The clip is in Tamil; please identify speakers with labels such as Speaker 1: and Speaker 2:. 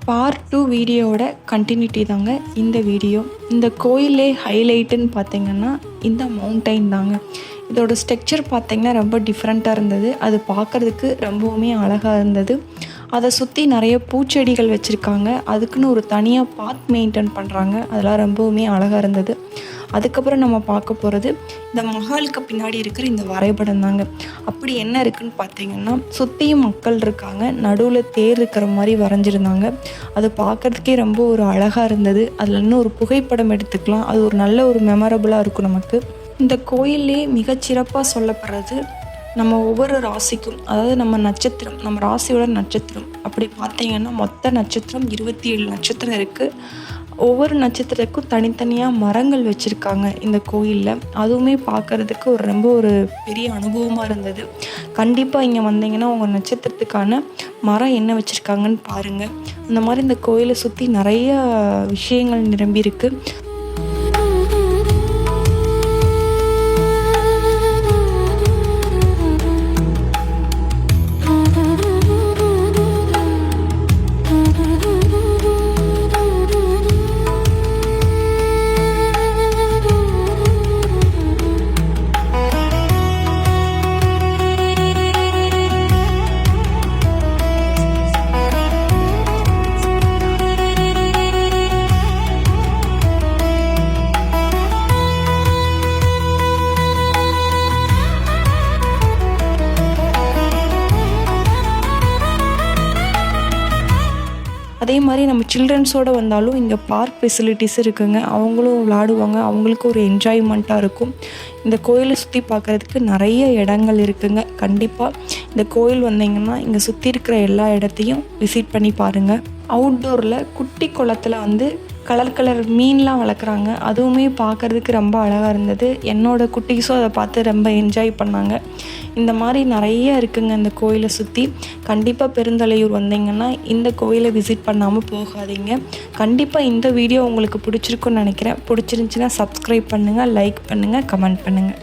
Speaker 1: பார்ட் 2 வீடியோவோட கண்டினியூட்டி தாங்க இந்த வீடியோ. இந்த கோயிலே ஹைலைட்டுன்னு பார்த்தீங்கன்னா இந்த மவுண்டைன் தாங்க. இதோட ஸ்ட்ரக்சர் பார்த்திங்கன்னா ரொம்ப டிஃப்ரெண்ட்டாக இருந்தது. அது பார்க்குறதுக்கு ரொம்பவுமே அழகாக இருந்தது. அதை சுற்றி நிறைய பூச்செடிகள் வச்சுருக்காங்க. அதுக்குன்னு ஒரு தனியாக பாத் மெயின்டைன் பண்ணுறாங்க. அதெல்லாம் ரொம்பவுமே அழகாக இருந்தது. அதுக்கப்புறம் நம்ம பார்க்க போகிறது இந்த மஹாலுக்கு பின்னாடி இருக்கிற இந்த வரைபடம் தாங்க. அப்படி என்ன இருக்குதுன்னு பார்த்தீங்கன்னா, சுற்றியும் மக்கள் இருக்காங்க, நடுவில் தேர் இருக்கிற மாதிரி வரைஞ்சிருந்தாங்க. அது பார்க்குறதுக்கே ரொம்ப ஒரு அழகாக இருந்தது. அதில் இன்னும் ஒரு புகைப்படம் எடுத்துக்கலாம். அது ஒரு நல்ல ஒரு மெமரபுளாக இருக்கும் நமக்கு. இந்த கோயிலே மிகச்சிறப்பாக சொல்லப்படுறது நம்ம ஒவ்வொரு ராசிக்கும், அதாவது நம்ம நட்சத்திரம், நம்ம ராசியோட நட்சத்திரம் அப்படி பார்த்தீங்கன்னா மொத்த நட்சத்திரம் 27 நட்சத்திரம் இருக்குது. ஒவ்வொரு நட்சத்திரத்துக்கும் தனித்தனியாக மரங்கள் வச்சுருக்காங்க இந்த கோயிலில். அதுவுமே பார்க்குறதுக்கு ரொம்ப ஒரு பெரிய அனுபவமாக இருந்தது. கண்டிப்பாக இங்கே வந்தீங்கன்னா உங்கள் நட்சத்திரத்துக்கான மரம் என்ன வச்சுருக்காங்கன்னு பாருங்கள். அந்த மாதிரி இந்த கோயிலை சுற்றி நிறைய விஷயங்கள் நிரம்பியிருக்கு. அதே மாதிரி நம்ம சில்ட்ரன்ஸோடு வந்தாலும் இங்கே பார்க் ஃபெசிலிட்டிஸ் இருக்குங்க. அவங்களும் விளாடுவாங்க. அவங்களுக்கு ஒரு என்ஜாய்மெண்ட்டாக இருக்கும். இந்த கோயிலை சுற்றி பார்க்குறதுக்கு நிறைய இடங்கள் இருக்குங்க. கண்டிப்பாக இந்த கோயில் வந்தீங்கன்னா இங்கே சுற்றி இருக்கிற எல்லா இடத்தையும் விசிட் பண்ணி பாருங்கள். அவுட்டோரில் குட்டி குளத்தில் கலர் கலர் மீன்லாம் வளர்க்குறாங்க. அதுவுமே பார்க்குறதுக்கு ரொம்ப அழகாக இருந்தது. என்னோடய குட்டீஸும் அதை பார்த்து ரொம்ப என்ஜாய் பண்ணாங்க. இந்த மாதிரி நிறைய இருக்குங்க இந்த கோயிலை சுற்றி. கண்டிப்பாக பெருந்தலையூர் வந்தீங்கன்னா இந்த கோயிலை விசிட் பண்ணாமல் போகாதீங்க. கண்டிப்பாக இந்த வீடியோ உங்களுக்கு பிடிச்சிருக்குன்னு நினைக்கிறேன். பிடிச்சிருந்துச்சின்னா சப்ஸ்கிரைப் பண்ணுங்கள், லைக் பண்ணுங்கள், கமெண்ட் பண்ணுங்கள்.